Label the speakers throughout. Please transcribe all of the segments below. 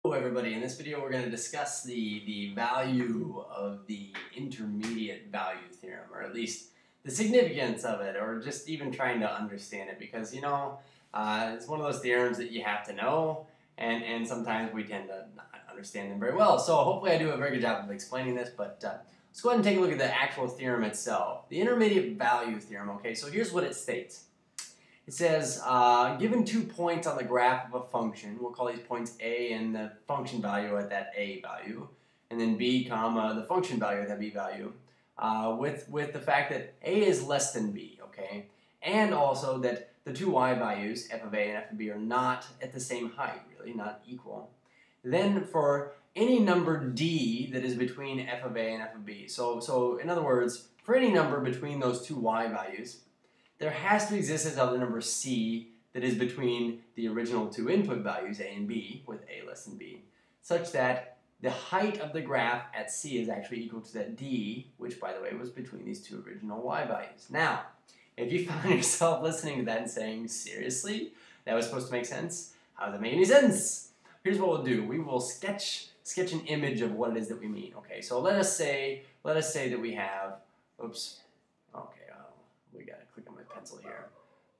Speaker 1: Hello everybody, in this video we're going to discuss the value of the intermediate value theorem, or at least the significance of it, or just even trying to understand it, because it's one of those theorems that you have to know, and sometimes we tend to not understand them very well. So hopefully I do a very good job of explaining this, but let's go ahead and take a look at the actual theorem itself. The intermediate value theorem, okay, so here's what it states. It says, given 2 points on the graph of a function, we'll call these points A and the function value at that A value, and then B, comma, the function value at that B value, with the fact that A is less than B, okay? And also that the two Y values, f of A and f of B, are not at the same height, really, not equal. Then for any number D that is between f of A and f of B, so in other words, for any number between those two Y values, there has to exist this other number C that is between the original two input values, A and B, with A less than B, such that the height of the graph at C is actually equal to that D, which, by the way, was between these two original Y values. Now, if you found yourself listening to that and saying, seriously, that was supposed to make sense? How does that make any sense? Here's what we'll do. We will sketch an image of what it is that we mean. Okay, so let us say that we have, oops, okay, we gotta click on my pencil here.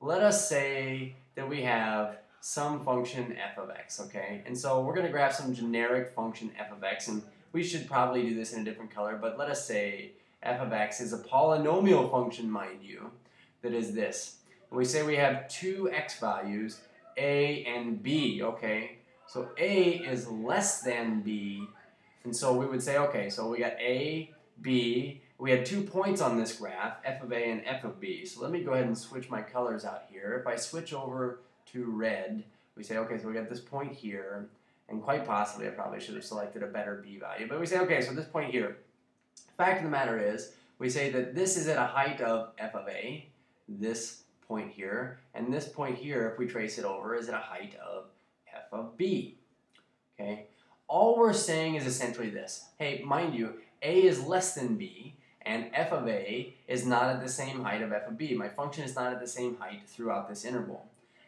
Speaker 1: Let us say that we have some function f of x, okay? And so we're gonna graph some generic function f of x, and we should probably do this in a different color, but let us say f of x is a polynomial function, mind you, that is this. And we say we have two x values, a and b, okay? So a is less than b, and so we would say, okay, so we got a, b, we had 2 points on this graph, f of a and f of b. So let me go ahead and switch my colors out here. If I switch over to red, we say, okay, so we got this point here, and quite possibly I probably should have selected a better b value, but we say, okay, so this point here. Fact of the matter is, we say that this is at a height of f of a, this point here, and this point here, if we trace it over, is at a height of f of b. Okay? All we're saying is essentially this. Hey, mind you, a is less than b, and f of a is not at the same height of f of b. My function is not at the same height throughout this interval.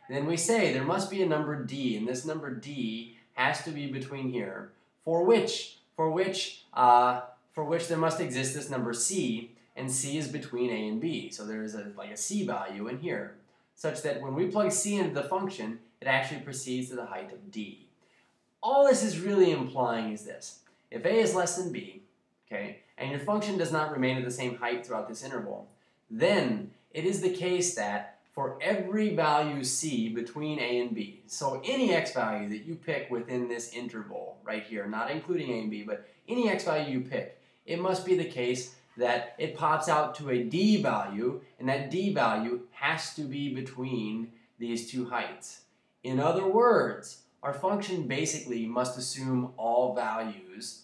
Speaker 1: And then we say there must be a number d, and this number d has to be between here, for which there must exist this number c, and c is between a and b. So there is like a c value in here, such that when we plug c into the function, it actually proceeds to the height of d. All this is really implying is this. If a is less than b, okay, and your function does not remain at the same height throughout this interval, then it is the case that for every value c between a and b, so any x value that you pick within this interval right here, not including a and b, but any x value you pick, it must be the case that it pops out to a d value, and that d value has to be between these two heights. In other words, our function basically must assume all values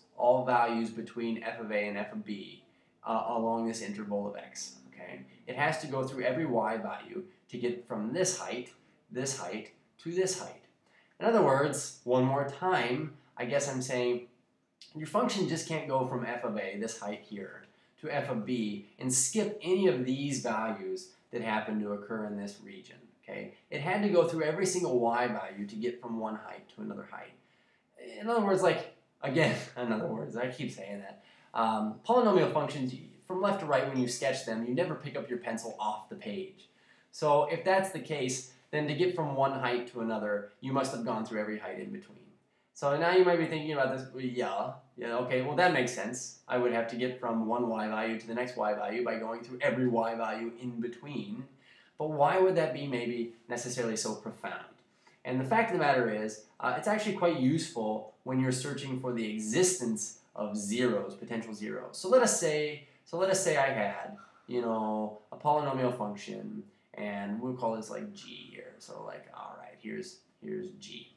Speaker 1: between f of a and f of b along this interval of x, okay? It has to go through every y value to get from this height, to this height. In other words, one more time, I guess I'm saying your function just can't go from f of a, this height here, to f of b and skip any of these values that happen to occur in this region, okay? It had to go through every single y value to get from one height to another height. In other words, again, in other words, I keep saying that. Polynomial functions, from left to right when you sketch them, you never pick up your pencil off the page. So if that's the case, then to get from one height to another, you must have gone through every height in between. So now you might be thinking about this, yeah, okay, well that makes sense. I would have to get from one y value to the next y value by going through every y value in between. But why would that be maybe necessarily so profound? And the fact of the matter is, it's actually quite useful when you're searching for the existence of zeros, potential zeros. So let us say I had, a polynomial function, and we'll call this like g here. So like, all right, here's g.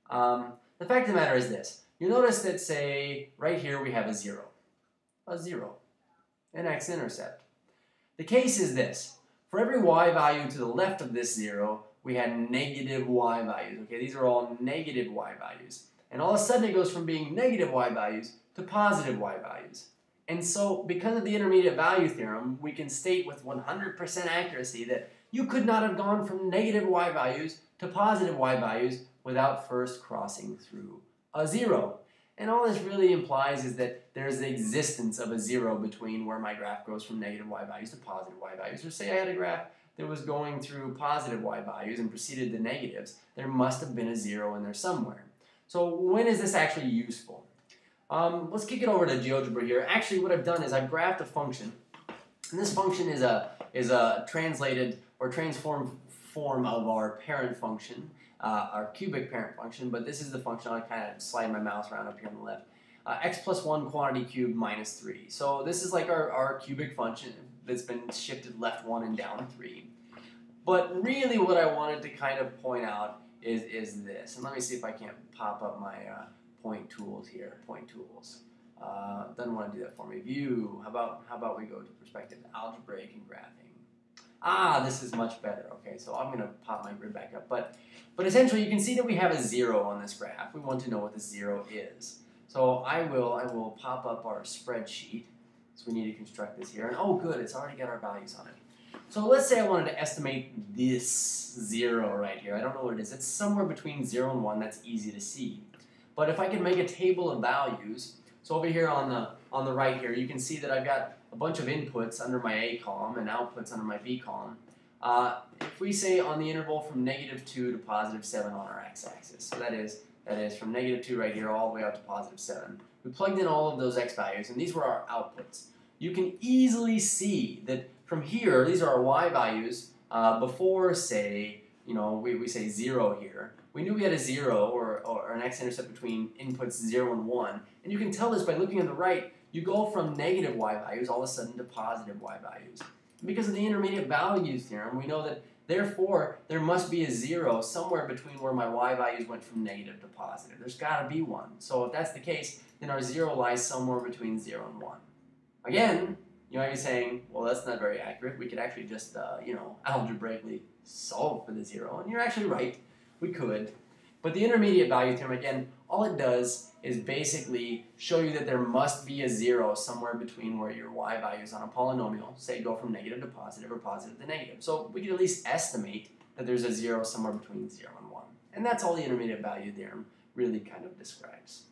Speaker 1: The fact of the matter is this. You notice that, say, right here we have a zero, an x-intercept. The case is this. For every y value to the left of this zero, we had negative y values. Okay, these are all negative y values. And all of a sudden it goes from being negative y values to positive y values. And so, because of the intermediate value theorem, we can state with 100% accuracy that you could not have gone from negative y values to positive y values without first crossing through a 0. And all this really implies is that there's the existence of a 0 between where my graph goes from negative y values to positive y values. Or say I had a graph that was going through positive y values and proceeded to negatives, there must have been a 0 in there somewhere. So when is this actually useful? Let's kick it over to GeoGebra here. Actually, what I've done is I've graphed a function, and this function is a translated or transformed form of our parent function, our cubic parent function, but this is the function. I'll kind of slide my mouse around up here on the left. X plus 1 quantity cubed minus 3. So this is like our cubic function that's been shifted left 1 and down 3. But really what I wanted to kind of point out is this. And let me see if I can't pop up my point tools here. Point tools. Doesn't want to do that for me. View. How about we go to perspective, algebraic, and graphing. Ah, this is much better. Okay, so I'm going to pop my grid back up. But essentially, you can see that we have a 0 on this graph. We want to know what the 0 is. So I will pop up our spreadsheet. So we need to construct this here. And oh, good, it's already got our values on it. So let's say I wanted to estimate this 0 right here. I don't know what it is. It's somewhere between 0 and 1. That's easy to see. But if I can make a table of values, so over here on the right here, you can see that I've got a bunch of inputs under my A column and outputs under my B column. If we say on the interval from -2 to +7 on our x-axis, so that is from -2 right here all the way up to +7. We plugged in all of those x values, and these were our outputs. You can easily see that from here, these are our y values before, say, we say 0 here. We knew we had a 0 or an x-intercept between inputs 0 and 1. And you can tell this by looking on the right. You go from negative y values all of a sudden to positive y values. And because of the intermediate value theorem, we know that therefore there must be a 0 somewhere between where my y values went from negative to positive. There's got to be one. So if that's the case, then our 0 lies somewhere between 0 and 1. Again, you might be saying, well, that's not very accurate. We could actually just, algebraically solve for the 0. And you're actually right. We could. But the intermediate value theorem, again, all it does is basically show you that there must be a 0 somewhere between where your y values on a polynomial, say, go from negative to positive or positive to negative. So we can at least estimate that there's a 0 somewhere between 0 and 1. And that's all the intermediate value theorem really kind of describes.